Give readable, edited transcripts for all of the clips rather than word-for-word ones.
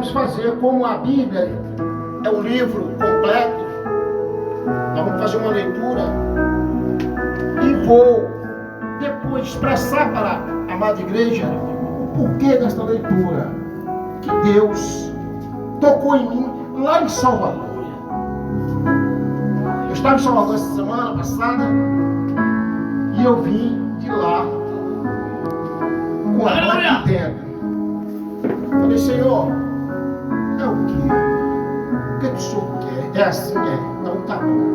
vamos fazer, como a Bíblia é um livro completo, nós vamos fazer uma leitura e vou depois expressar para a amada igreja o porquê desta leitura, que Deus tocou em mim lá em Salvador. Eu estava em Salvador essa semana passada e eu vim de lá com a mão aqui dentro. Falei, Senhor, é o quê? O que o Senhor quer? É assim, é? Então tá bom.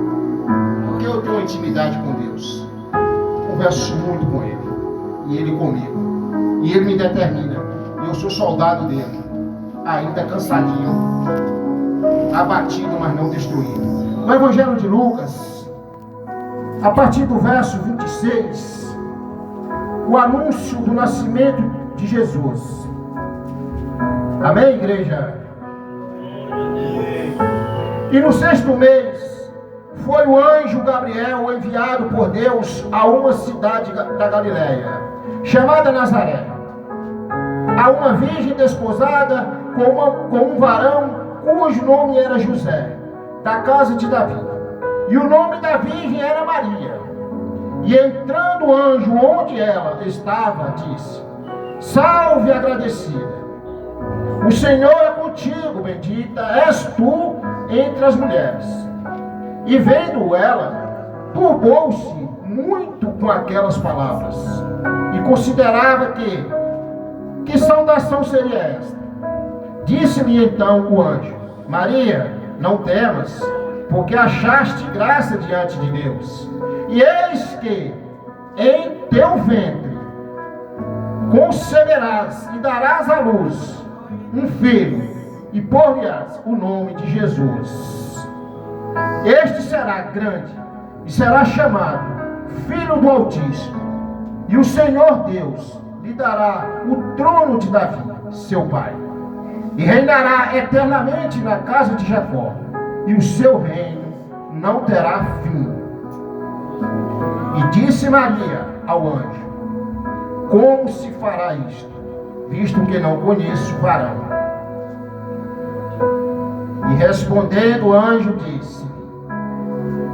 Porque eu tenho uma intimidade com Deus. Converso muito com Ele. E Ele comigo. E Ele me determina. Eu sou soldado dele. Ainda cansadinho. Abatido, mas não destruído. No Evangelho de Lucas, a partir do verso 26, o anúncio do nascimento de Jesus. Amém, igreja? E no 6º mês, foi o anjo Gabriel enviado por Deus a uma cidade da Galileia, chamada Nazaré, a uma virgem desposada com um varão cujo nome era José, da casa de Davi. E o nome da virgem era Maria. E entrando o anjo onde ela estava, disse: Salve, agradecida, o Senhor é contigo, bendita és tu entre as mulheres. E vendo ela, turbou-se muito com aquelas palavras, e considerava que saudação seria esta. Disse-lhe então o anjo: Maria, não temas, porque achaste graça diante de Deus. E eis que em teu ventre conceberás e darás à luz um filho, e por-lhe-ás o nome de Jesus. Este será grande e será chamado Filho do Altíssimo. E o Senhor Deus lhe dará o trono de Davi, seu pai, e reinará eternamente na casa de Jacó, e o seu reino não terá fim. E disse Maria ao anjo: Como se fará isto, visto que não conheço varão? E respondendo o anjo disse: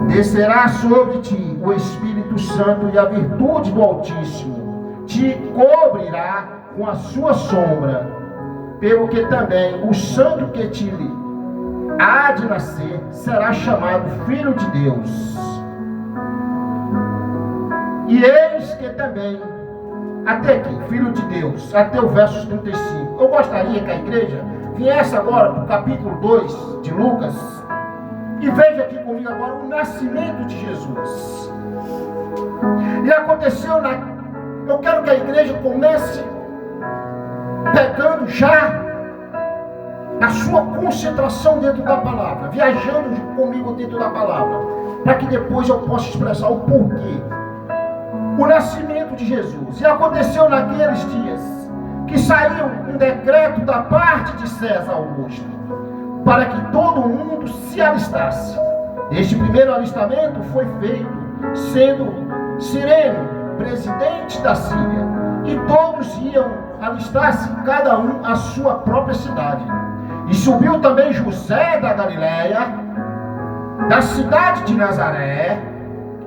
Descerá sobre ti o Espírito Santo, e a virtude do Altíssimo te cobrirá com a sua sombra, pelo que também o santo que te há de nascer será chamado Filho de Deus. E eis que também, até aqui, Filho de Deus, até o verso 35. Eu gostaria que a igreja viesse agora para o capítulo 2 de Lucas e veja aqui comigo agora o nascimento de Jesus. E aconteceu eu quero que a igreja comece pegando já a sua concentração dentro da palavra, viajando comigo dentro da palavra, para que depois eu possa expressar o porquê. O nascimento de Jesus. E aconteceu naqueles dias que saiu um decreto da parte de César Augusto, para que todo mundo se alistasse. Este primeiro alistamento foi feito sendo Cireno presidente da Síria, e todos iam alistar-se, cada um à sua própria cidade. E subiu também José da Galileia, da cidade de Nazaré,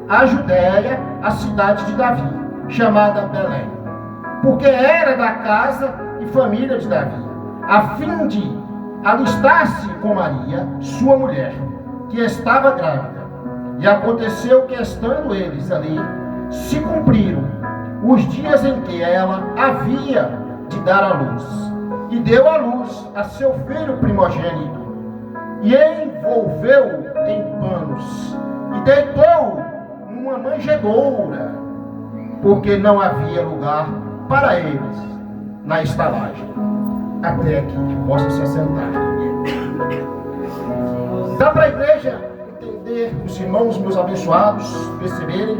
a Judéia, a cidade de Davi, chamada Belém, porque era da casa e família de Davi, a fim de alistar-se com Maria, sua mulher, que estava grávida. E aconteceu que, estando eles ali, se cumpriram os dias em que ela havia de dar à luz, e deu à luz a seu filho primogênito, e envolveu em panos, e deitou numa manjedoura, porque não havia lugar para eles na estalagem. Até aqui, que possa se assentar. Dá para a igreja entender, os irmãos meus abençoados perceberem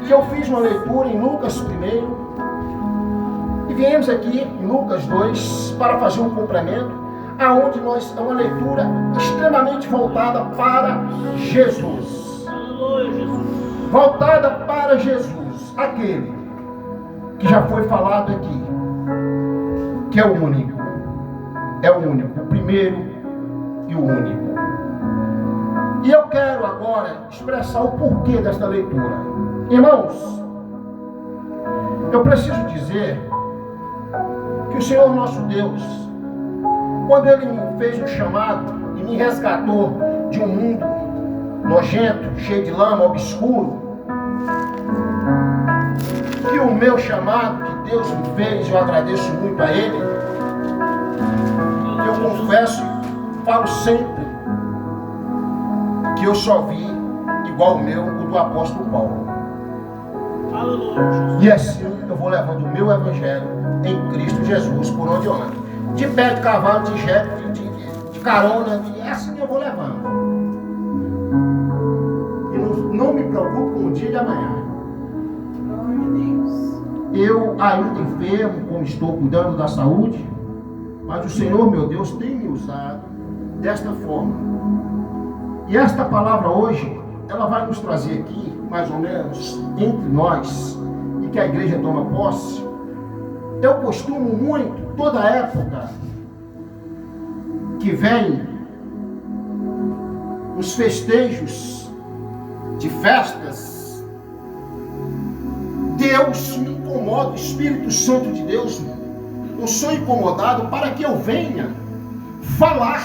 que eu fiz uma leitura em Lucas primeiro, e viemos aqui em Lucas 2 para fazer um complemento, aonde nós é uma leitura extremamente voltada para Jesus. Voltada para Jesus, aquele que já foi falado aqui, que é o único, é o único, o primeiro e o único. E eu quero agora expressar o porquê desta leitura. Irmãos, eu preciso dizer que o Senhor nosso Deus, quando Ele me fez um chamado e me resgatou de um mundo nojento, cheio de lama, obscuro, que o meu chamado que Deus me fez, eu agradeço muito a Ele. Eu confesso, falo sempre, que eu só vi igual o meu, o do apóstolo Paulo. E assim eu vou levando o meu evangelho em Cristo Jesus por onde eu ando. De pé, de cavalo, de jet, de carona, é assim eu vou levando. E não me preocupo com o dia de amanhã. Eu ainda enfermo, como estou cuidando da saúde, mas o Senhor, meu Deus, tem me usado desta forma. E esta palavra hoje, ela vai nos trazer aqui, mais ou menos, entre nós, e que a igreja toma posse. Eu costumo muito, toda época que vem os festejos de festas, Deus me incomoda, o Espírito Santo de Deus, eu sou incomodado para que eu venha falar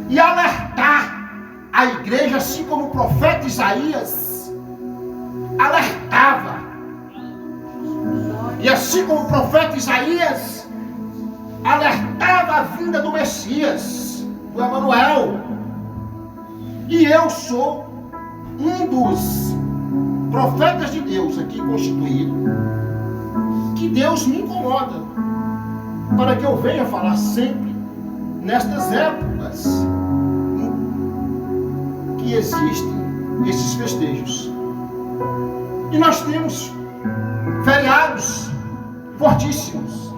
e alertar a igreja, assim como o profeta Isaías alertava. E assim como o profeta Isaías alertava a vinda do Messias, do Emanuel. E eu sou um dos profetas de Deus aqui constituído, que Deus me incomoda, para que eu venha falar sempre nestas épocas que existem esses festejos. E nós temos feriados fortíssimos,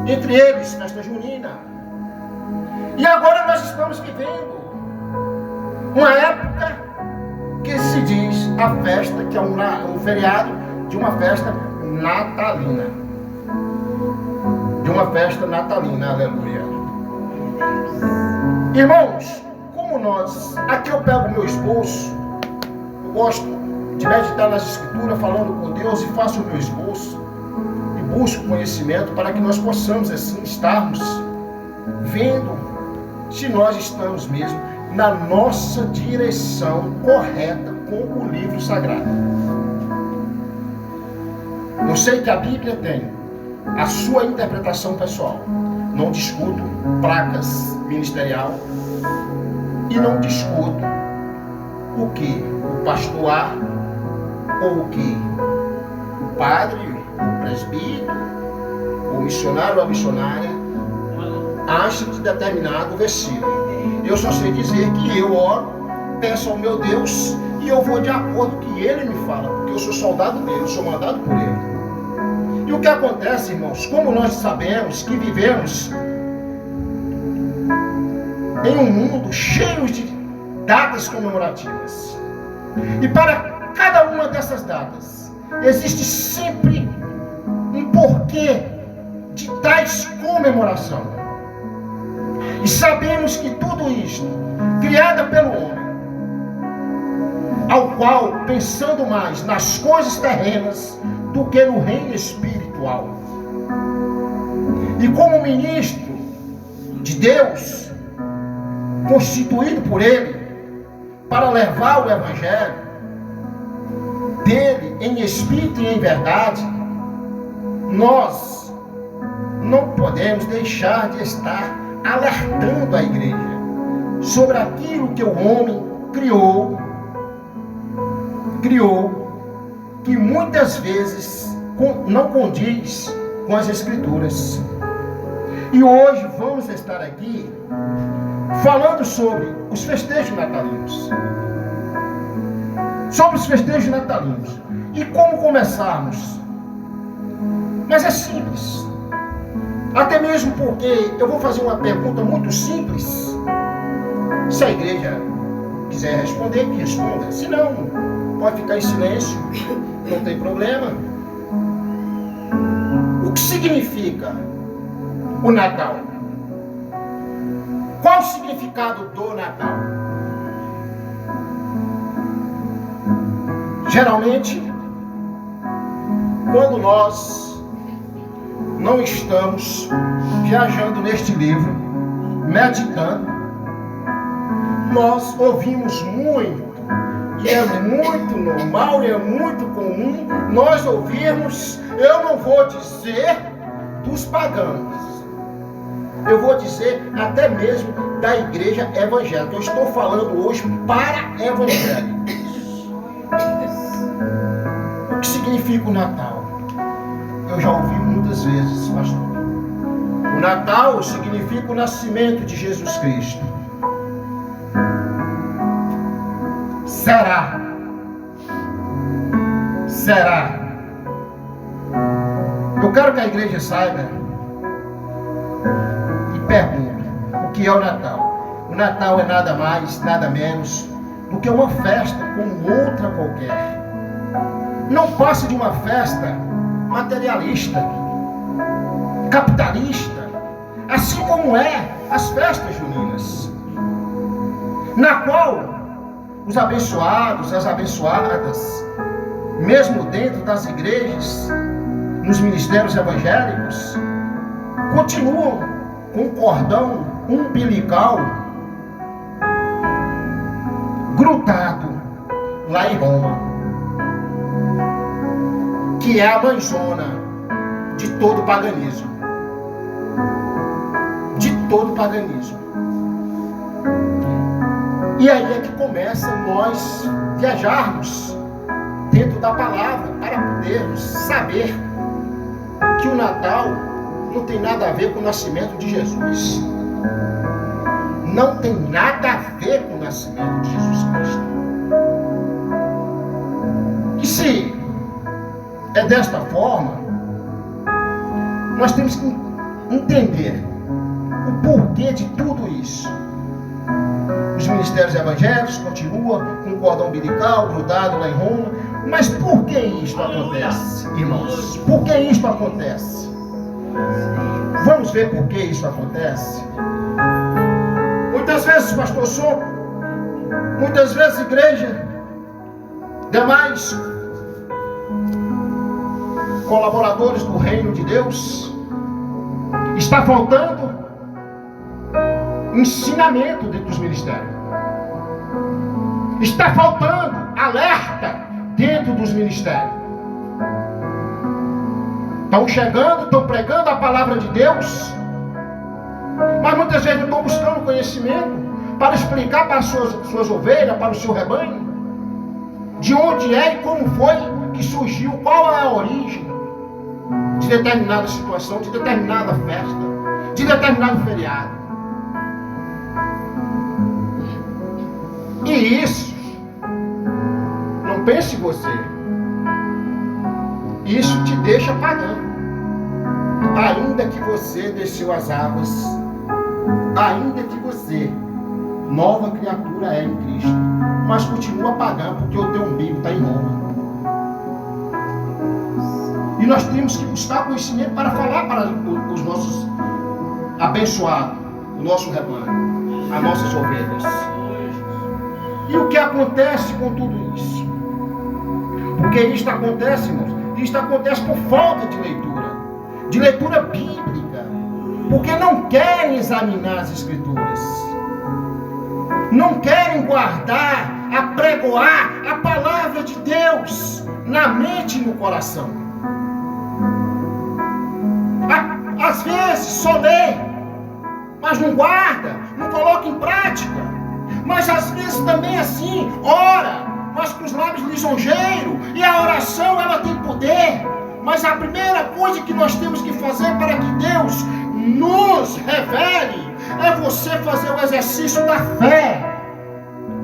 entre eles festa junina. E agora nós estamos vivendo uma época que se diz a festa, que é um feriado de uma festa natalina. De uma festa natalina, aleluia. Irmãos, como nós, aqui eu pego o meu esboço, eu gosto de meditar nas escrituras, falando com Deus, e faço o meu esboço, e busco conhecimento para que nós possamos assim estarmos vendo se nós estamos mesmo na nossa direção correta com o livro sagrado. Eu sei que a Bíblia tem a sua interpretação pessoal. Não discuto placas ministerial e não discuto o que o pastor A ou o que o padre, o presbítero, o missionário ou a missionária acha de determinado versículo. Eu só sei dizer que eu oro, peço ao meu Deus e eu vou de acordo com o que Ele me fala, porque eu sou soldado dele, eu sou mandado por Ele. E o que acontece, irmãos, como nós sabemos que vivemos em um mundo cheio de datas comemorativas, e para cada uma dessas datas existe sempre um porquê de tais comemoração. E sabemos que tudo isto, criada pelo homem, ao qual pensando mais nas coisas terrenas do que no reino espiritual. E como ministro de Deus, constituído por Ele, para levar o Evangelho dele em espírito e em verdade, nós não podemos deixar de estar alertando a igreja sobre aquilo que o homem criou, que muitas vezes não condiz com as Escrituras. E hoje vamos estar aqui falando sobre os festejos natalinos. Sobre os festejos natalinos. E como começarmos? Mas é simples. Até mesmo porque eu vou fazer uma pergunta muito simples. Se a igreja quiser responder, que responda. Se não, pode ficar em silêncio, não tem problema. O que significa o Natal? significado do Natal? Geralmente, quando nós não estamos viajando neste livro, meditando, nós ouvimos muito, e é muito normal, e é muito comum nós ouvirmos, eu não vou dizer dos pagãos, eu vou dizer até mesmo da igreja evangélica. Eu estou falando hoje para evangélicos. O que significa o Natal? Eu já ouvi muitas vezes, pastor. O Natal significa o nascimento de Jesus Cristo. Será? Eu quero que a igreja saiba e pergunte: o que é o Natal? O Natal é nada mais, nada menos do que uma festa como outra qualquer. Não passa de uma festa materialista, capitalista, assim como é as festas juninas, na qual os abençoados, as abençoadas, mesmo dentro das igrejas, nos ministérios evangélicos, continuam com um cordão umbilical grudado lá em Roma, que é a mãezona de todo paganismo. De todo paganismo. E aí é que começa nós viajarmos dentro da palavra para podermos saber que o Natal não tem nada a ver com o nascimento de Jesus. Não tem nada a ver com o nascimento de Jesus Cristo. E se é desta forma, nós temos que entender o porquê de tudo isso. Os ministérios evangélicos continuam com o cordão umbilical grudado lá em Roma. Mas por que isto acontece, irmãos? Por que isto acontece? Vamos ver por que isso acontece. Muitas vezes, pastor Soco, muitas vezes igreja, demais colaboradores do reino de Deus, está faltando ensinamento dentro dos ministérios. Está faltando alerta dentro dos ministérios. Estão chegando, estão pregando a palavra de Deus, mas muitas vezes não estão buscando conhecimento para explicar para as suas ovelhas, para o seu rebanho, de onde é e como foi que surgiu, qual é a origem de determinada situação, de determinada festa, de determinado feriado. E isso, não pense você, isso te deixa pagando. Ainda que você desceu as águas, ainda que você, nova criatura é em Cristo, mas continua pagando porque o teu umbigo está em Roma. E nós temos que buscar conhecimento para falar para os nossos abençoados, o nosso rebanho, as nossas ovelhas. E o que acontece com tudo isso? Porque isto acontece, irmãos, isto acontece por falta de leitura bíblica, porque não querem examinar as Escrituras, não querem guardar, apregoar a palavra de Deus na mente e no coração. Às vezes só lê, mas não guarda, não coloca em prática. Mas às vezes também assim, ora, mas com os lábios lisonjeiros, e a oração ela tem poder. Mas a primeira coisa que nós temos que fazer para que Deus nos revele é você fazer o exercício da fé.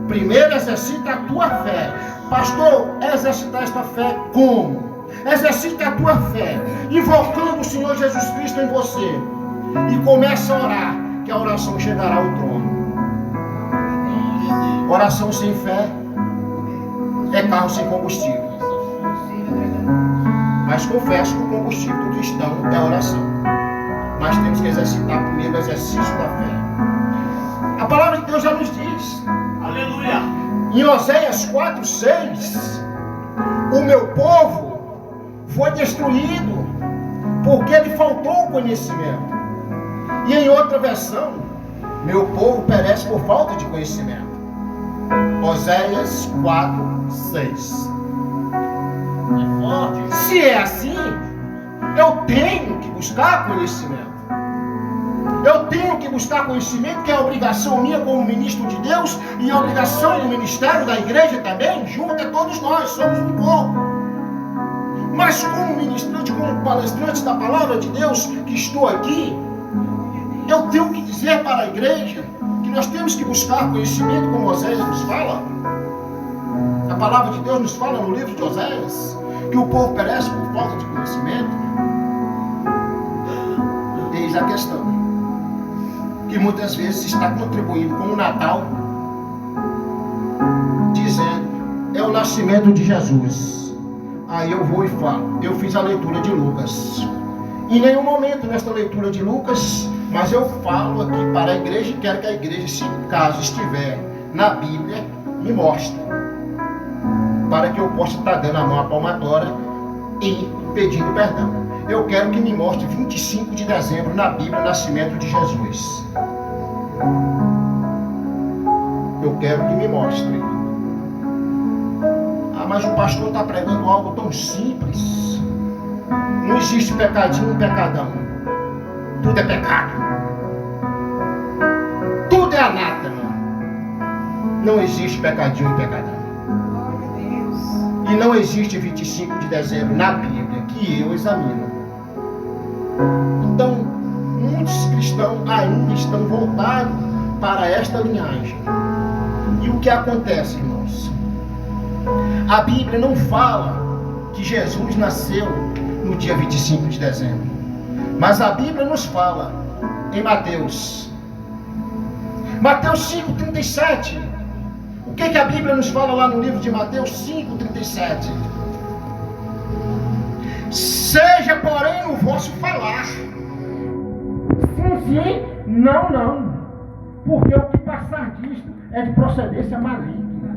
Primeiro exercita a tua fé. Pastor, exercitar esta fé como? Exercita a tua fé, invocando o Senhor Jesus Cristo em você. E começa a orar, que a oração chegará ao trono. Oração sem fé é carro sem combustível. Mas confesso que o combustível do cristão é a oração. Mas temos que exercitar primeiro o exercício da fé. A palavra de Deus já nos diz. Aleluia. Em Oséias 4:6, o meu povo foi destruído porque lhe faltou o conhecimento. E em outra versão, meu povo perece por falta de conhecimento. Oséias 4:6. É forte. Se é assim, eu tenho que buscar conhecimento. Eu tenho que buscar conhecimento, que é a obrigação minha como ministro de Deus e a obrigação do ministério da igreja também, junto a todos nós, somos um corpo. Mas como ministrante, como palestrante da palavra de Deus que estou aqui, eu tenho que dizer para a igreja que nós temos que buscar conhecimento, como Oséias nos fala. A palavra de Deus nos fala no livro de Oséias que o povo perece por falta de conhecimento. Eis a questão que muitas vezes está contribuindo com o Natal, dizendo, é o nascimento de Jesus. Aí eu vou e falo, eu fiz a leitura de Lucas. Em nenhum momento nesta leitura de Lucas, mas eu falo aqui para a igreja e quero que a igreja, se caso estiver na Bíblia, me mostre, para que eu possa estar dando a mão à palmatória e pedindo perdão. Eu quero que me mostre 25 de dezembro na Bíblia, o nascimento de Jesus. Eu quero que me mostre. Ah, mas o pastor está pregando algo tão simples. Não existe pecadinho e pecadão. Tudo é pecado. Tudo é anátema. Não existe pecadinho e pecadão. E não existe 25 de dezembro na Bíblia, que eu examino. Então, muitos cristãos ainda estão voltados para esta linhagem. E o que acontece, irmãos? A Bíblia não fala que Jesus nasceu no dia 25 de dezembro. Mas a Bíblia nos fala em Mateus 5:37. O que a Bíblia nos fala lá no livro de Mateus 5:37? Seja, porém, o vosso falar. Sim, sim, não, não. Porque o que passar disto é de procedência maligna.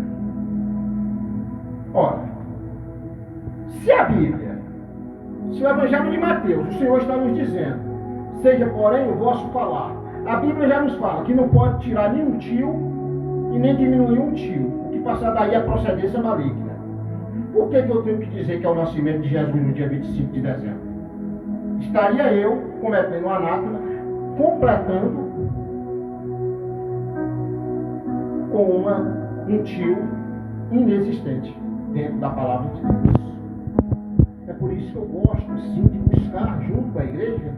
Ora, se a Bíblia, se o Evangelho de Mateus, o Senhor está nos dizendo, seja, porém, o vosso falar. A Bíblia já nos fala que não pode tirar nenhum tio e nem diminuir um tio. O que passar daí é procedência maligna. Por que eu tenho que dizer que é o nascimento de Jesus no dia 25 de dezembro? Estaria eu cometendo um anátema, completando com um tio inexistente dentro da palavra de Deus. É por isso que eu gosto sim de buscar junto com a igreja,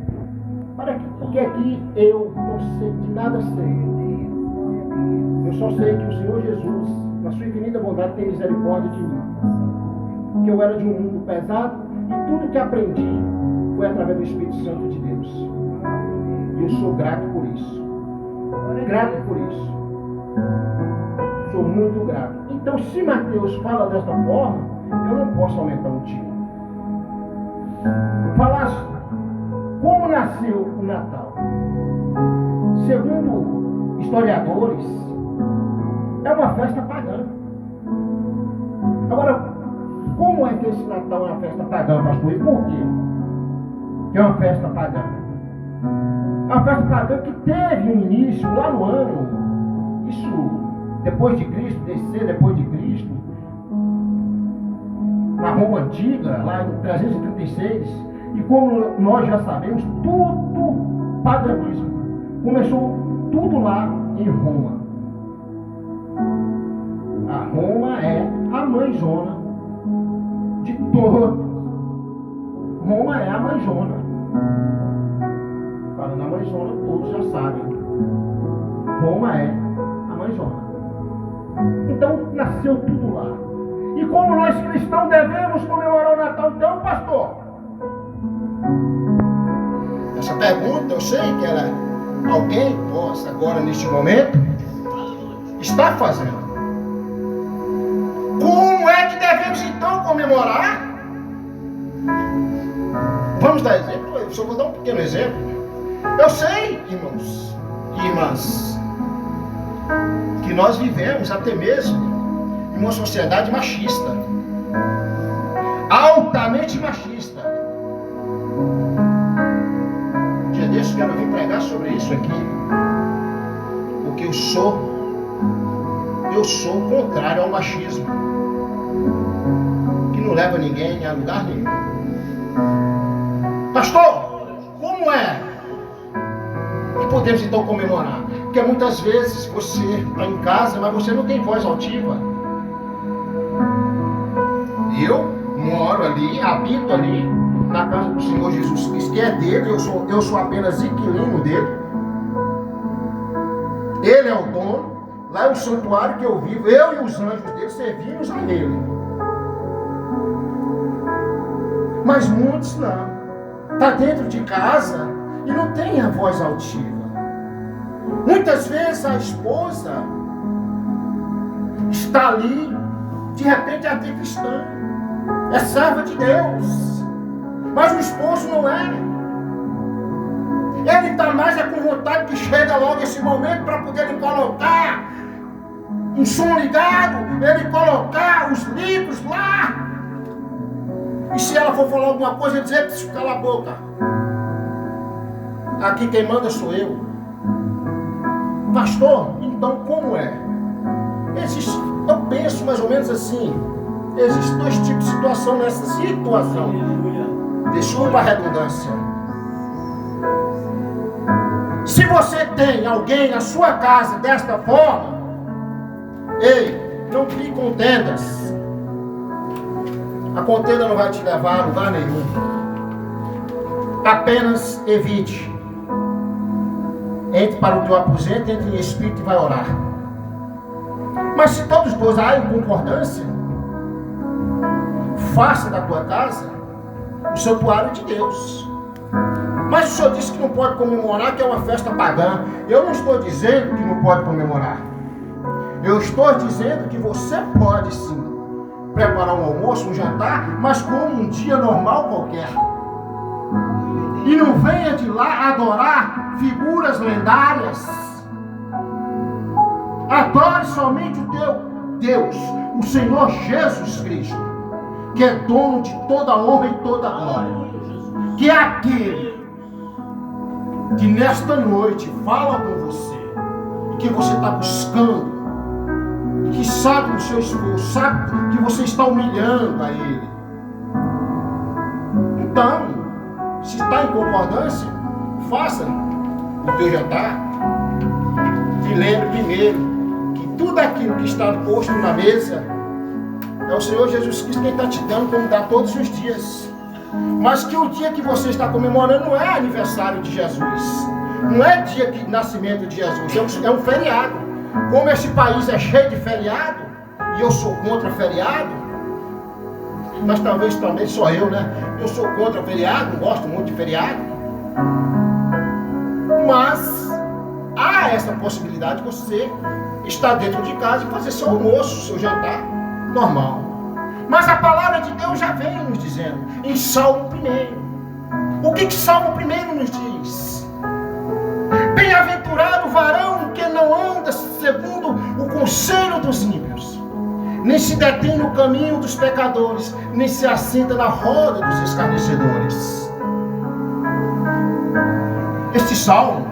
porque aqui eu não sei, de nada sei. Eu só sei que o Senhor Jesus, na sua infinita bondade, tem misericórdia de mim. Que eu era de um mundo pesado e tudo que aprendi foi através do Espírito Santo de Deus. E eu sou grato por isso. Grato por isso. Sou muito grato. Então, se Mateus fala desta forma, eu não posso aumentar o tiro. Falar como nasceu o Natal. Segundo historiadores, é uma festa pagã. Agora, como é que esse Natal é uma festa pagã, pastor? E por quê? Que é uma festa pagã. É uma festa pagã que teve um início lá no ano, isso depois de Cristo, depois de Cristo, na Roma Antiga, lá em 336, e como nós já sabemos, tudo paganismo. Começou tudo lá em Roma. A Roma é a mãezona de todos. Roma é a mãezona. Falando a mãezona, todos já sabem. Roma é a mãezona. Então nasceu tudo lá. E como nós cristãos devemos comemorar o Natal, então, pastor? Essa pergunta eu sei que alguém possa agora neste momento estar fazendo. Como é que devemos então comemorar? Vamos dar exemplo? Eu só vou dar um pequeno exemplo. Eu sei, irmãos e irmãs, que nós vivemos até mesmo em uma sociedade machista, altamente machista. Um dia desse eu quero vir pregar sobre isso aqui, porque eu sou contrário ao machismo, que não leva ninguém a lugar nenhum. Pastor, como é que podemos então comemorar? Porque muitas vezes você está em casa, mas você não tem voz altiva. Eu moro ali, habito ali na casa do Senhor Jesus Cristo, que é dele, eu sou apenas inquilino dele. Ele é o dono. Lá é o santuário que eu vivo, eu e os anjos dele servimos a ele. Mas muitos não. Está dentro de casa e não tem a voz altiva. Muitas vezes a esposa está ali, de repente é até cristã, é serva de Deus, mas o esposo não é. Ele está mais com vontade que chega logo esse momento para poder lhe colocar um som ligado, ele colocar os livros lá. E se ela for falar alguma coisa, ele dizer, cala a boca. Aqui quem manda sou eu. Pastor, então como é? Eu penso mais ou menos assim. Existem dois tipos de situação nessa situação. Desculpa a redundância. Se você tem alguém na sua casa desta forma, ei, não crie contendas. A contenda não vai te levar a lugar nenhum. Apenas evite. Entre para o teu aposento, entre em espírito e vai orar. Mas se todos dois há em concordância, faça da tua casa o santuário de Deus. Mas o Senhor disse que não pode comemorar, que é uma festa pagã. Eu não estou dizendo que não pode comemorar. Eu estou dizendo que você pode sim preparar um almoço, um jantar, mas como um dia normal qualquer. E não venha de lá adorar figuras lendárias. Adore somente o teu Deus, o Senhor Jesus Cristo, que é dono de toda honra e toda glória, que é aquele que nesta noite fala com você, que você está buscando, que sabe do seu esforço, sabe que você está humilhando a Ele. Então, se está em concordância, faça o teu jantar. E lembre primeiro que tudo aquilo que está posto na mesa é o Senhor Jesus Cristo quem está te dando, como dá todos os dias. Mas que o dia que você está comemorando não é aniversário de Jesus, não é dia de nascimento de Jesus, é um feriado. Como esse país é cheio de feriado, e eu sou contra feriado, mas talvez também só eu, né? Eu sou contra feriado, não gosto muito de feriado. Mas há essa possibilidade de você estar dentro de casa e fazer seu almoço, seu jantar normal. Mas a palavra de Deus já vem nos dizendo, em Salmo 1. O que Salmo 1 nos diz? Bem-aventurado o varão que não anda segundo o conselho dos ímpios, nem se detém no caminho dos pecadores, nem se assenta na roda dos escarnecedores. Este salmo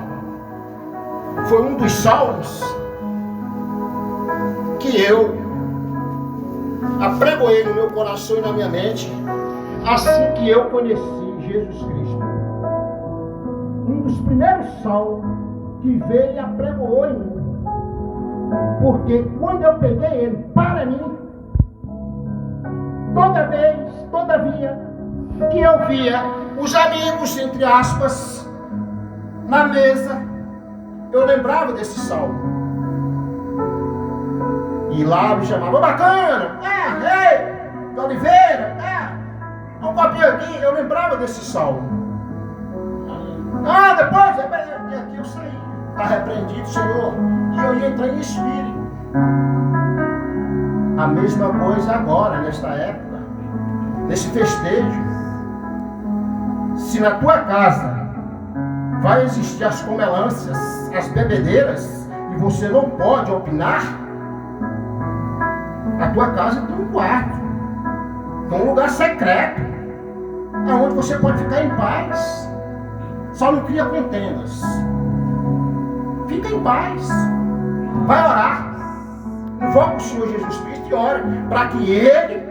foi um dos salmos que eu apregoei no meu coração e na minha mente assim que eu conheci Jesus Cristo. Um dos primeiros salmos que veio e apregoou em mim. Porque quando eu peguei ele para mim, todavia, que eu via os amigos, entre aspas, na mesa, eu lembrava desse salmo. E lá me chamava, bacana, ei, de Oliveira, um copinho aqui, eu lembrava desse salmo. Depois, aqui eu saí, está repreendido, Senhor, e eu ia entrar em espírito. A mesma coisa agora, nesta época, nesse festejo. Se na tua casa vai existir as comelâncias, as bebedeiras, e e você não pode opinar, a tua casa tem um quarto, tem um lugar secreto, onde você pode ficar em paz. Só não cria contendas. Fica em paz. Vai orar. Invoca o Senhor Jesus Cristo e ora para que Ele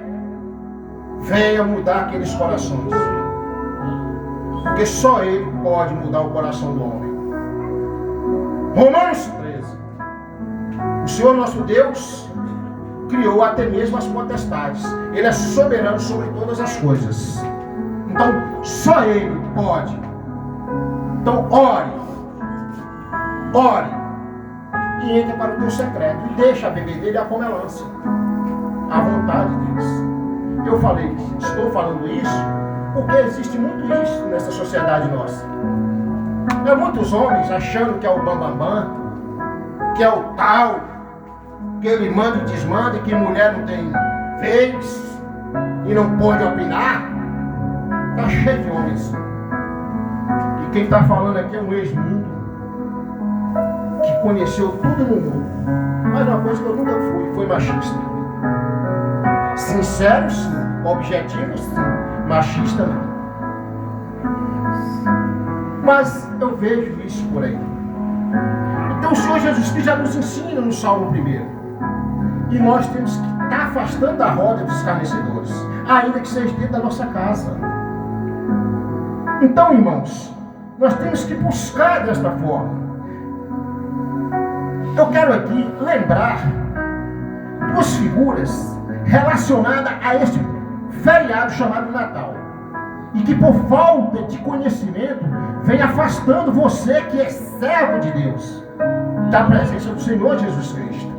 venha mudar aqueles corações. Porque só Ele pode mudar o coração do homem. Romanos 13. O Senhor nosso Deus criou até mesmo as potestades. Ele é soberano sobre todas as coisas. Então, só Ele pode. Então, ore. Ore. E entra para o teu secreto. E deixa a bebedeira e a comelância. A vontade deles. Eu falei, estou falando isso, porque existe muito isso nessa sociedade nossa. Muitos homens achando que é o bambambam, que é o tal, que ele manda e desmanda, e que mulher não tem vez e não pode opinar. Está cheio de homens. E quem está falando aqui é um ex-mundo, que conheceu tudo no mundo. Mas uma coisa que eu nunca fui, foi machista. Sincero, sim. Objetivo, sim. Machista, não. Mas eu vejo isso por aí. Então o Senhor Jesus Cristo já nos ensina no Salmo 1. E nós temos que estar afastando a roda dos escarnecedores, ainda que seja dentro da nossa casa. Então, irmãos, nós temos que buscar desta forma. Eu quero aqui lembrar duas figuras relacionadas a este feriado chamado Natal. E que por falta de conhecimento vem afastando você que é servo de Deus da presença do Senhor Jesus Cristo.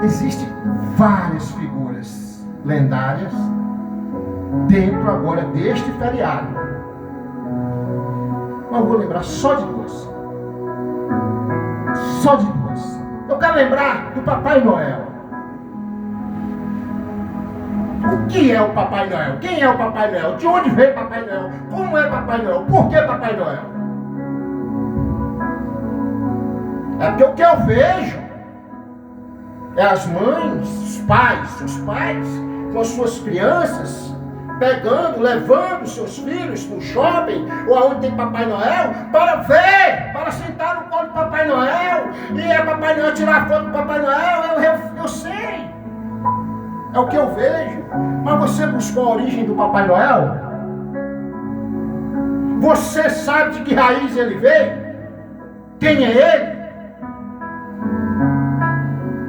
Existem várias figuras lendárias dentro agora deste feriado. Mas eu vou lembrar só de duas. Só de duas. Eu quero lembrar do Papai Noel. O que é o Papai Noel? Quem é o Papai Noel? De onde veio Papai Noel? Como é Papai Noel? Por que Papai Noel? É porque o que eu vejo é as mães, os pais com as suas crianças, pegando, levando seus filhos no shopping, ou aonde tem Papai Noel, para ver, para sentar no colo do Papai Noel, e é Papai Noel tirar foto do Papai Noel, eu sei. É o que eu vejo. Mas você buscou a origem do Papai Noel? Você sabe de que raiz ele veio? Quem é ele?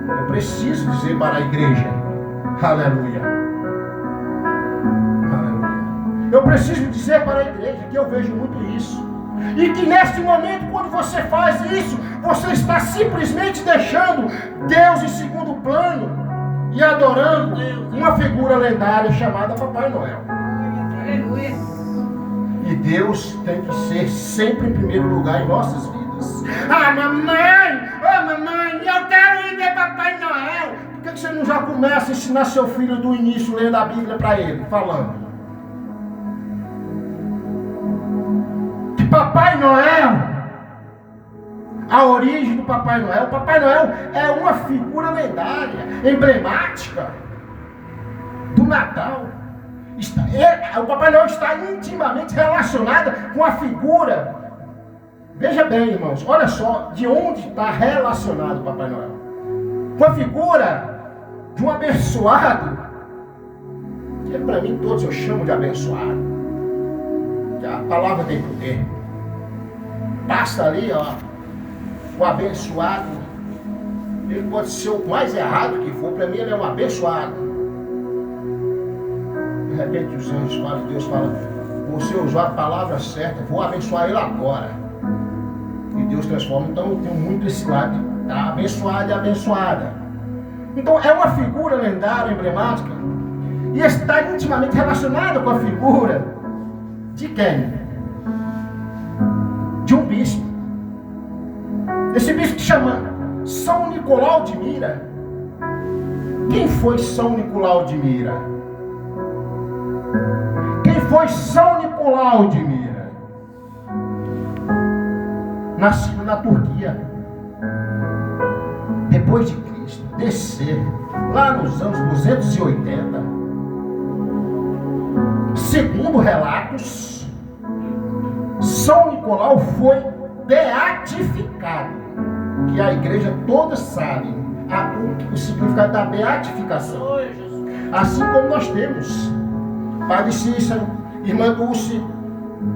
Eu preciso dizer para a igreja, aleluia, aleluia. Eu preciso dizer para a igreja que eu vejo muito isso. E que neste momento, quando você faz isso, você está simplesmente deixando Deus em segundo plano e adorando uma figura lendária chamada Papai Noel. Aleluia. E Deus tem que ser sempre em primeiro lugar em nossas vidas. Ah, mamãe, eu quero ir ver Papai Noel. Por que você não já começa a ensinar seu filho do início, lendo a Bíblia para ele, falando que Papai Noel, a origem do Papai Noel. O Papai Noel é uma figura lendária, emblemática do Natal. O Papai Noel está intimamente relacionado com a figura. Veja bem, irmãos, olha só de onde está relacionado o Papai Noel. Com a figura de um abençoado, que para mim todos eu chamo de abençoado, que a palavra tem poder. Basta ali, ó, o abençoado, ele pode ser o mais errado que for, para mim ele é um abençoado. De repente os anjos falam, Deus fala, você usou a palavra certa, vou abençoar ele agora. E Deus transforma. Então eu tenho muito esse lado de tá, abençoado e abençoada. Então é uma figura lendária, emblemática, e está intimamente relacionada com a figura de quem? De um bispo. Esse bispo que chama São Nicolau de Mira. Quem foi São Nicolau de Mira? Quem foi São Nicolau de Mira? nascido na Turquia, depois de Cristo, descer lá nos anos 280. Segundo relatos, São Nicolau foi beatificado, que a igreja toda sabe o significado da beatificação. Assim como nós temos, Padre Cícero, Irmã Dulce,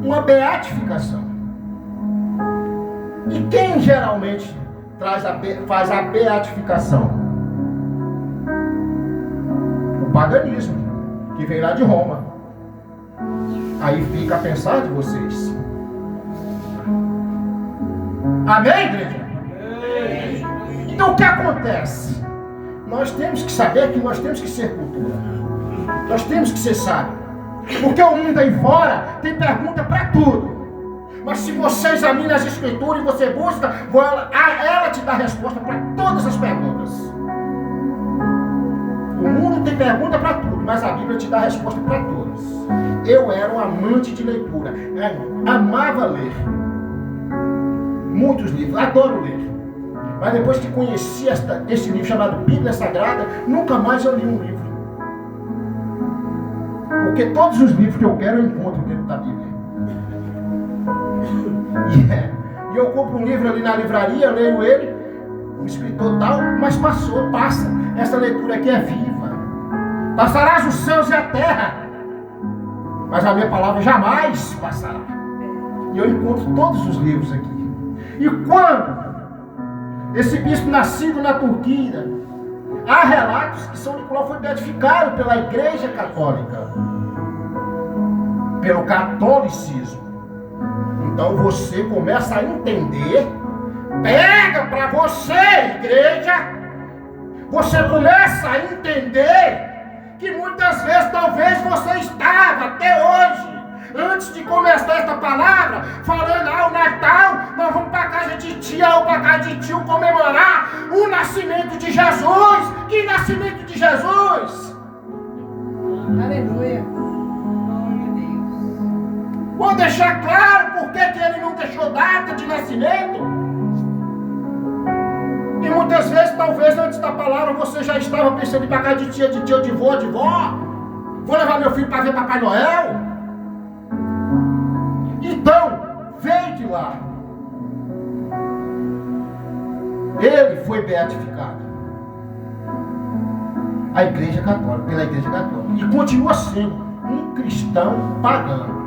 uma beatificação. E quem geralmente faz a beatificação? O paganismo, que vem lá de Roma. Aí fica a pensar de vocês. Amém, igreja? Então o que acontece? Nós temos que saber que nós temos que ser cultura. Nós temos que ser sábios. Porque o mundo aí fora tem pergunta para tudo. Mas se você examina as escrituras e você busca, ela te dá resposta para todas as perguntas. O mundo tem pergunta para tudo, mas a Bíblia te dá resposta para todas. Eu era um amante de leitura. Amava ler. Muitos livros, adoro ler. Mas depois que conheci esse livro chamado Bíblia Sagrada, nunca mais eu li um livro. Porque todos os livros que eu quero eu encontro dentro da Bíblia. E eu compro um livro ali na livraria, eu leio ele, um escritor tal, mas passa. Essa leitura aqui é viva. Passarás os céus e a terra, mas a minha palavra jamais passará. E eu encontro todos os livros aqui. E quando esse bispo nascido na Turquia, há relatos que São Nicolau foi beatificado pela Igreja Católica, pelo catolicismo. Então você começa a entender, pega para você, igreja, você começa a entender que muitas vezes talvez você estava até hoje, antes de começar esta palavra, falando, o Natal, nós vamos para a casa de tia ou para a casa de tio comemorar o nascimento de Jesus. Que nascimento de Jesus? Aleluia. Vou deixar claro por que ele não deixou data de nascimento. E muitas vezes, talvez antes da palavra, você já estava pensando em ir para casa de tia, de vô, de vó. Vou levar meu filho para ver Papai Noel. Então, veio de lá. Ele foi beatificado. A Igreja Católica, pela Igreja Católica. E continua sendo um cristão pagão,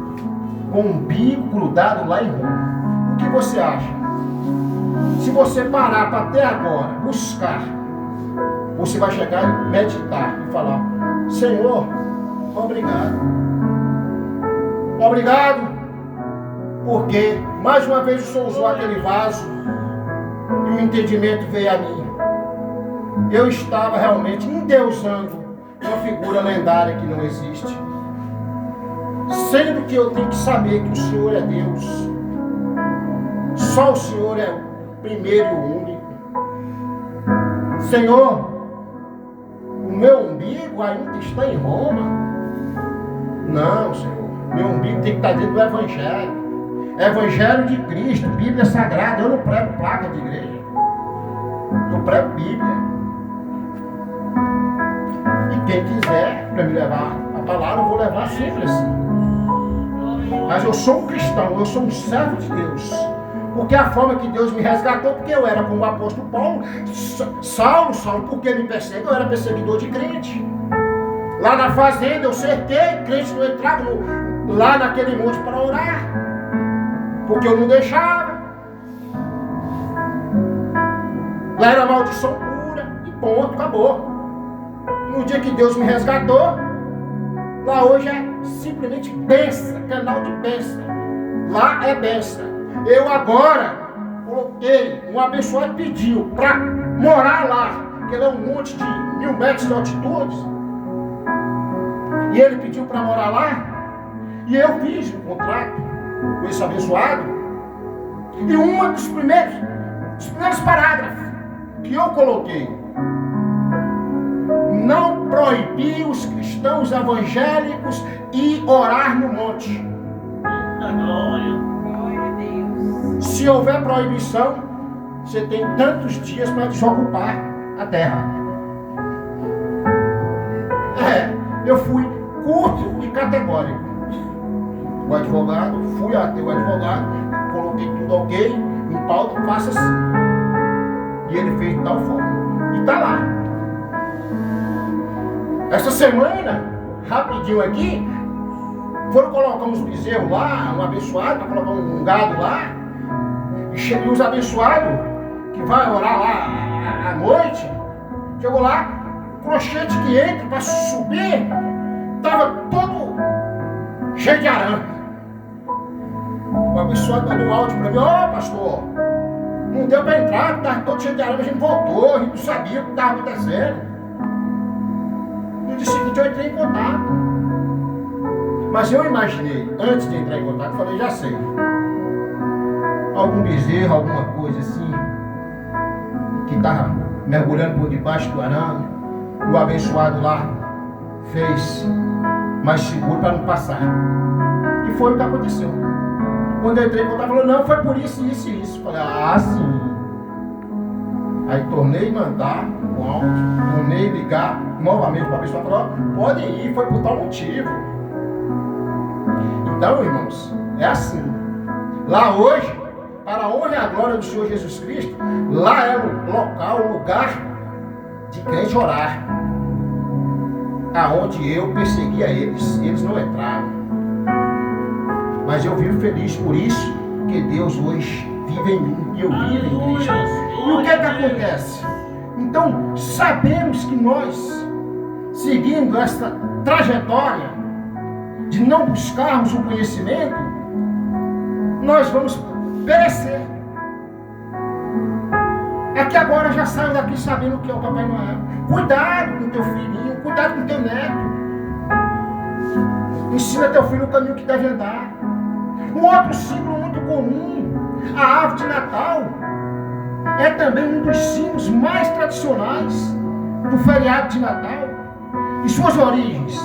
com um bico grudado lá em Roma. O que você acha? Se você parar para até agora buscar, você vai chegar e meditar e falar: Senhor, obrigado. Obrigado, porque mais uma vez o Senhor usou aquele vaso e o entendimento veio a mim. Eu estava realmente endeusando uma figura lendária que não existe. Sendo que eu tenho que saber que o Senhor é Deus. Só o Senhor é o primeiro e o único. Senhor, o meu umbigo ainda está em Roma? Não, Senhor. Meu umbigo tem que estar dentro do Evangelho. Evangelho de Cristo, Bíblia Sagrada. Eu não prego placa de igreja. Eu prego Bíblia. E quem quiser para me levar a palavra, eu vou levar sempre assim. Mas eu sou um cristão, eu sou um servo de Deus. Porque a forma que Deus me resgatou, porque eu era como o apóstolo Paulo, Saulo, porque me perseguiu, eu era perseguidor de crente. Lá na fazenda eu cerquei, crente não entrava lá naquele monte para orar. Porque eu não deixava. Lá era maldição pura, e ponto, acabou. No dia que Deus me resgatou, lá hoje é simplesmente bênção, canal de bênção. Lá é bênção. Eu agora coloquei, um abençoado pediu para morar lá, que ele é um monte de 1000 metros de altitude. E ele pediu para morar lá, e eu fiz um contrato com esse abençoado. E um dos primeiros parágrafos que eu coloquei: não proibir os cristãos evangélicos ir orar no monte. Glória. Glória a Deus. Se houver proibição, você tem tantos dias para desocupar a terra. Eu fui curto e categórico. O advogado, fui até o advogado, coloquei tudo ok, em pauta, faça assim. E ele fez de tal forma. E está lá. Essa semana, rapidinho aqui, foram colocar uns bezerros lá, um abençoado, para colocar um gado lá. E os abençoados, que vai orar lá à noite, chegou lá, o crochete que entra para subir, estava todo cheio de arame. O abençoado mandou um áudio para mim: ó, pastor, não deu para entrar, estava todo cheio de arame, a gente voltou, a gente não sabia o que estava acontecendo. No dia seguinte eu entrei em contato. Mas eu imaginei, antes de entrar em contato, eu falei: já sei. Algum bezerro, alguma coisa assim, que estava mergulhando por debaixo do arame. O abençoado lá fez mais seguro para não passar. E foi o que aconteceu. Quando eu entrei em contato, falou: não, foi por isso, isso e isso. Falei: ah, sim. Aí tornei mandar o áudio, tornei ligar novamente para a pessoa. Falou: pode ir, foi por tal motivo. Então, irmãos, é assim. Lá hoje, para a honra e a glória do Senhor Jesus Cristo, lá é o local, o lugar de crente orar. Aonde eu perseguia eles, eles não entraram. Mas eu vivo feliz por isso, que Deus hoje vive em mim e eu vivo em Cristo. E o que é que acontece? Então, sabemos que nós, seguindo esta trajetória de não buscarmos o conhecimento, nós vamos perecer. É que agora já saio daqui sabendo o que é o Papai Noel. Cuidado com teu filhinho, cuidado com teu neto. Ensina teu filho o caminho que deve andar. Um outro símbolo muito comum, a árvore de Natal, é também um dos símbolos mais tradicionais do feriado de Natal. E suas origens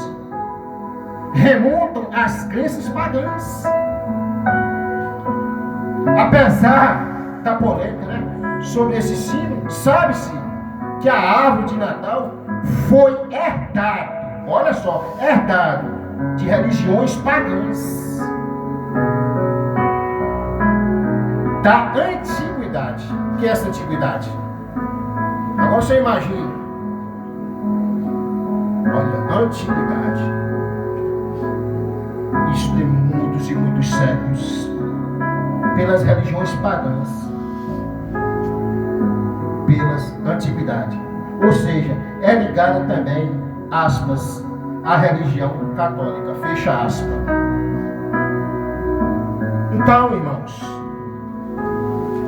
remontam às crenças pagãs. Apesar da polêmica, sobre esse símbolo, sabe-se que a árvore de Natal foi herdada, olha só, herdada de religiões pagãs da antiguidade. O que é essa antiguidade? Agora você imagina, olha, antiguidade, isso tem muitos e muitos séculos, pelas religiões pagãs, pelas antiguidades, ou seja, é ligada também, aspas, à religião católica, fecha aspas. Então, irmãos,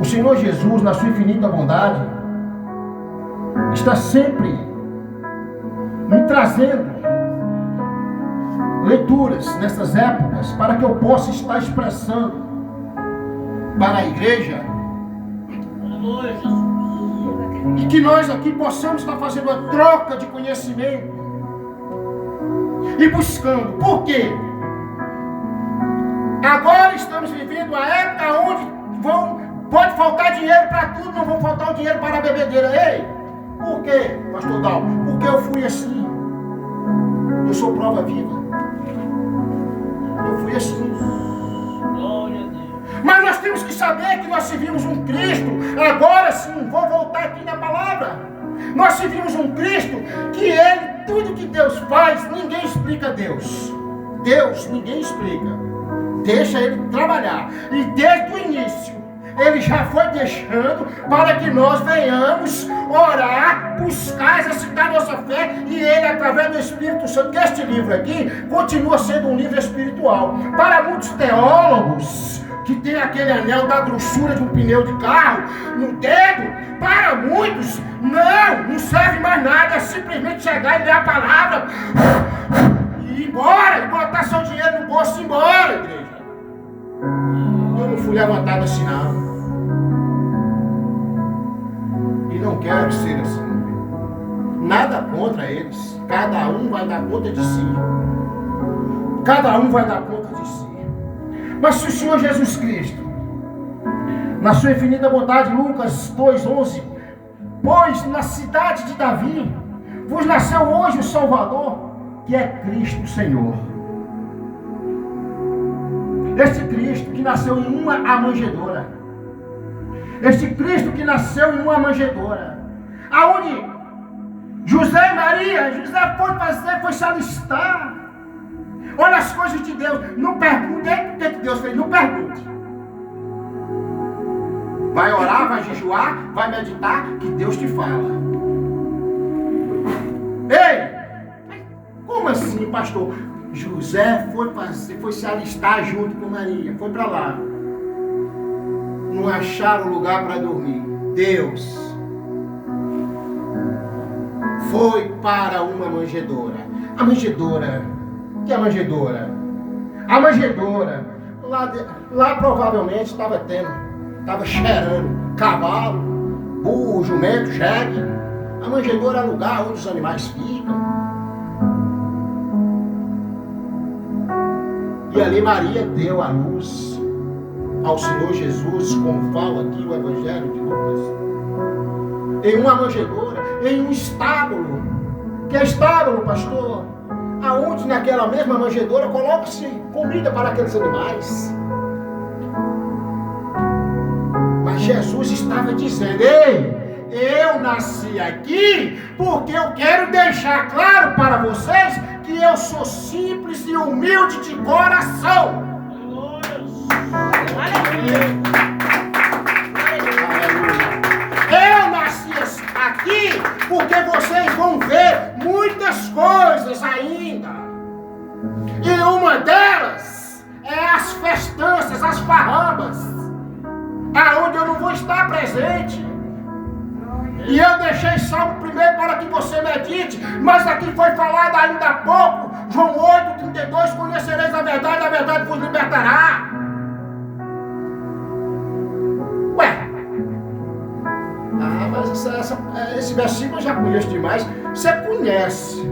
o Senhor Jesus, na sua infinita bondade, está sempre me trazendo leituras nessas épocas para que eu possa estar expressando para a igreja e que nós aqui possamos estar fazendo uma troca de conhecimento e buscando. Por quê? Agora estamos vivendo a época onde pode faltar dinheiro para tudo, não vão faltar o dinheiro para a bebedeira. Ei, por quê, pastor Dal? Porque eu fui assim. Eu sou prova viva. Eu fui assim. Mas nós temos que saber que nós servimos um Cristo. Agora sim, vou voltar aqui na palavra. Nós servimos um Cristo que Ele, tudo que Deus faz, ninguém explica Deus. Deus, ninguém explica. Deixa Ele trabalhar. E desde o início, Ele já foi deixando para que nós venhamos orar, buscar, exercitar nossa fé, e Ele, através do Espírito Santo, que este livro aqui continua sendo um livro espiritual. Para muitos teólogos que tem aquele anel da grossura de um pneu de carro no dedo, para muitos não serve mais nada, é simplesmente chegar e ler a palavra e ir embora, e botar seu dinheiro no bolso e ir embora, igreja. Eu não fui levantado assim não, e não quero ser assim. Nada contra eles, cada um vai dar conta de si, cada um vai dar conta de si. Mas se o Senhor Jesus Cristo Na sua infinita bondade, Lucas 2:11, pois na cidade de Davi vos nasceu hoje o Salvador, que é Cristo Senhor. Este Cristo que nasceu em uma manjedoura. Este Cristo que nasceu em uma manjedoura. Aonde José e Maria, José foi se alistar. Olha as coisas de Deus. Não pergunte o que Deus fez, não pergunte. Vai orar, vai jejuar, vai meditar, que Deus te fala. Ei! Como assim, pastor? José foi se alistar junto com Maria. Foi para lá. Não acharam lugar para dormir. Deus foi para uma manjedoura. A manjedoura. O que é a manjedoura? A manjedoura. Lá provavelmente estava cheirando cavalo, burro, jumento, jegue. A manjedoura é o lugar onde os animais ficam. E ali Maria deu a luz ao Senhor Jesus, como fala aqui o Evangelho de Lucas. Em uma manjedoura, em um estábulo. Que é estábulo, pastor? Aonde naquela mesma manjedoura coloca-se comida para aqueles animais. Mas Jesus estava dizendo: ei, eu nasci aqui porque eu quero deixar claro para vocês que eu sou simples e humilde de coração. Eu nasci aqui porque vocês vão ver muitas coisas ainda. E uma delas é as festanças, as farrambas, aonde eu não vou estar presente. E eu deixei salvo primeiro para que você medite, mas aqui foi falado ainda há pouco, João 8:32, conhecereis a verdade vos libertará. Ué, mas esse versículo eu já conheço demais. Você conhece,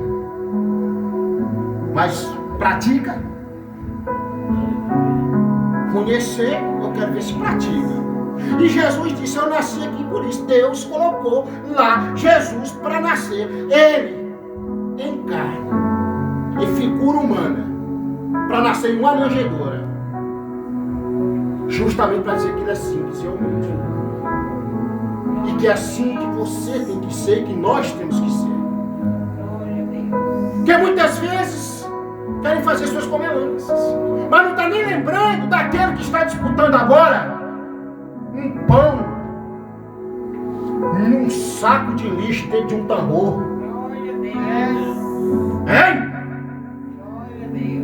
mas pratica? Conhecer, eu quero ver se pratica. E Jesus disse: eu nasci aqui por isso. Deus colocou lá Jesus para nascer. Ele, em carne, em figura humana, para nascer em uma manjedoura. Justamente para dizer que ele é simples e humilde. E que é assim que você tem que ser, que nós temos que ser. Porque muitas vezes querem fazer suas comelâncias, mas não está nem lembrando daquele que está disputando agora um pão num saco de lixo dentro de um tambor. Hein?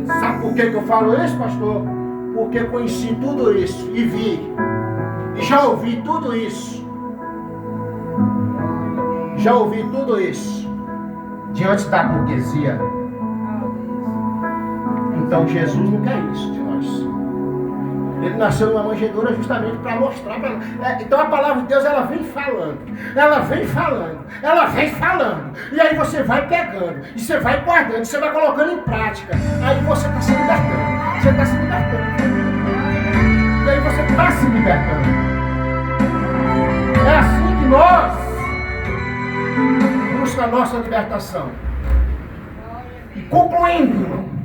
Sabe por que eu falo isso, pastor? Porque eu conheci tudo isso e vi, e já ouvi tudo isso. Já ouvi tudo isso diante da burguesia. Então Jesus não quer isso de nós. Ele nasceu numa manjedoura justamente para mostrar para nós. Então a palavra de Deus, ela vem falando. Ela vem falando. Ela vem falando. E aí você vai pegando. E você vai guardando. Você vai colocando em prática. Aí você está se libertando. Você está se libertando. E aí você está se libertando. É assim que nós buscamos a nossa libertação. E concluindo, irmão.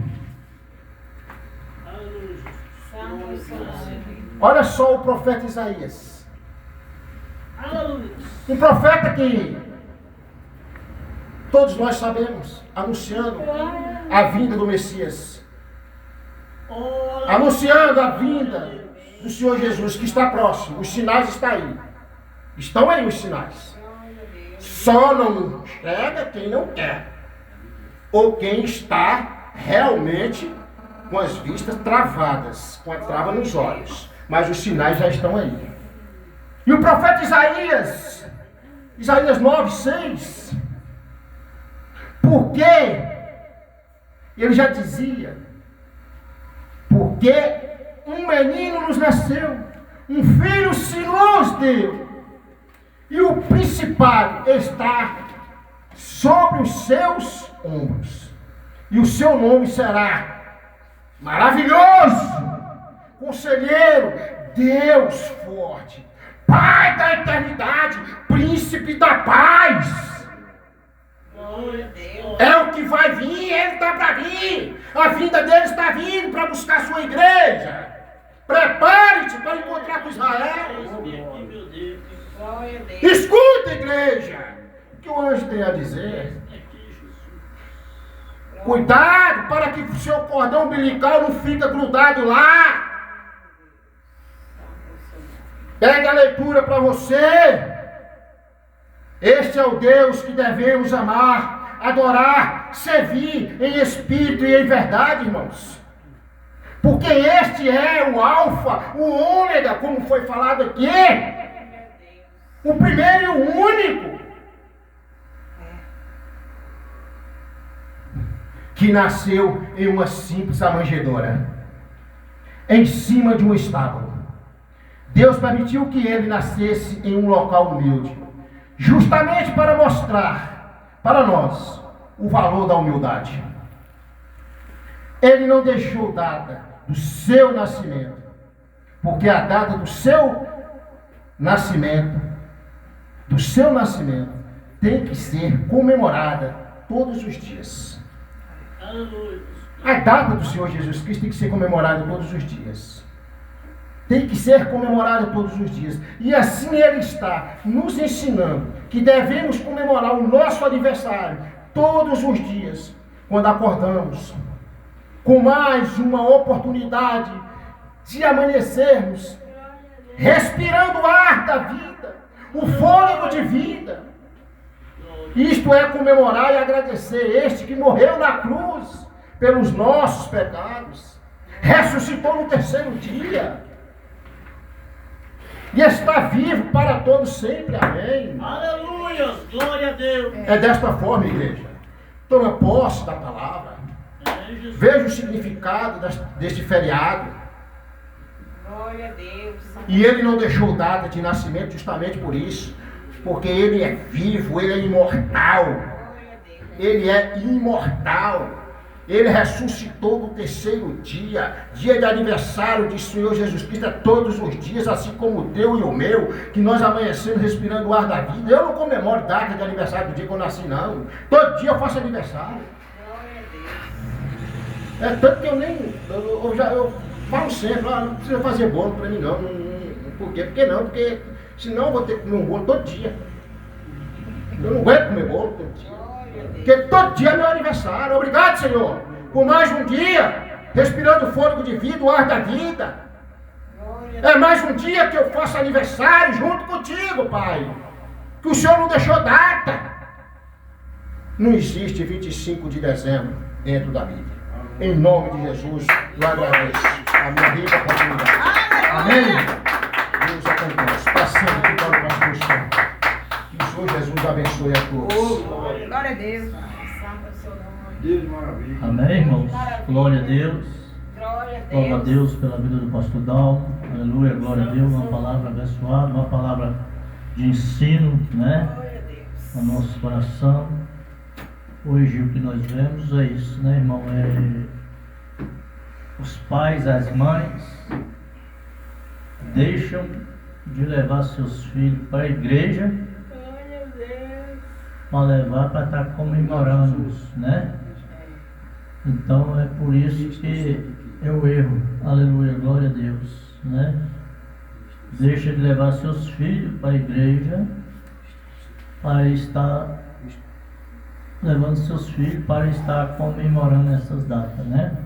Olha só o profeta Isaías. Um profeta que todos nós sabemos, anunciando a vinda do Messias. Anunciando a vinda do Senhor Jesus, que está próximo. Os sinais estão aí. Estão aí os sinais. Só não enxerga quem não quer. Ou quem está realmente com as vistas travadas, com a trava nos olhos. Mas os sinais já estão aí. E o profeta Isaías 9:6, porque ele já dizia, porque um menino nos nasceu, um filho se nos deu, e o principado está sobre os seus ombros, e o seu nome será Maravilhoso, Conselheiro, Deus forte, Pai da eternidade, príncipe da paz. É o que vai vir, ele está para vir. A vinda dele está vindo para buscar a sua igreja. Prepare-te para encontrar com Israel. Escuta, igreja, o que o anjo tem a dizer. Cuidado para que o seu cordão umbilical não fique grudado lá. Pega a leitura para você. Este é o Deus que devemos amar, adorar, servir em espírito e em verdade, irmãos. Porque este é o alfa, o ômega, como foi falado aqui. O primeiro e o único. Que nasceu em uma simples manjedoura, em cima de um estábulo. Deus permitiu que ele nascesse em um local humilde, justamente para mostrar para nós o valor da humildade. Ele não deixou data do seu nascimento, porque a data do seu nascimento, tem que ser comemorada todos os dias. A data do Senhor Jesus Cristo tem que ser comemorada todos os dias. Tem que ser comemorada todos os dias. E assim Ele está nos ensinando que devemos comemorar o nosso aniversário todos os dias, quando acordamos, com mais uma oportunidade de amanhecermos, respirando o ar da vida, o fôlego de vida. Isto é comemorar e agradecer este que morreu na cruz pelos nossos pecados, ressuscitou no terceiro dia e está vivo para todos sempre. Amém. Aleluia, glória a Deus. É desta forma, igreja. Toma posse da palavra. Veja o significado deste feriado. Glória a Deus. E ele não deixou data de nascimento justamente por isso. Porque ele é vivo, ele é imortal. Ele é imortal. Ele ressuscitou no terceiro dia. Dia de aniversário de Senhor Jesus Cristo é todos os dias, assim como o teu e o meu, que nós amanhecemos respirando o ar da vida. Eu não comemoro data de aniversário do dia que eu nasci, não. Todo dia eu faço aniversário. É tanto que eu falo sempre, não precisa fazer bolo para mim não. Por quê? Porque não, porque senão eu vou ter que comer um bolo todo dia. Eu não aguento comer bolo todo dia. Porque todo dia é meu aniversário. Obrigado, Senhor, por mais um dia, respirando o fôlego de vida, o ar da vida. É mais um dia que eu faço aniversário junto contigo, Pai. Que o Senhor não deixou data. Não existe 25 de dezembro dentro da Bíblia. Em nome de Jesus, eu agradeço a minha rica oportunidade. Amém. Deus acompanhe. Passando aqui para o próximo chão. Que o Senhor Jesus abençoe a todos. Glória a Deus. Santo é o seu nome. Amém, irmãos? Glória a Deus. Glória a Louva a Deus. Deus pela vida do pastor Dalmo. Aleluia, glória a Deus. Uma palavra abençoada, uma palavra de ensino, né? Glória a Deus. No nosso coração. Hoje o que nós vemos é isso, né, irmão? Os pais, as mães deixam de levar seus filhos para a igreja, Glória a Deus. para levar para estar comemorando, né? Então é por isso que é o erro. Aleluia, glória a Deus, né? Deixa de levar seus filhos para a igreja, para estar levando seus filhos para estar comemorando essas datas, né?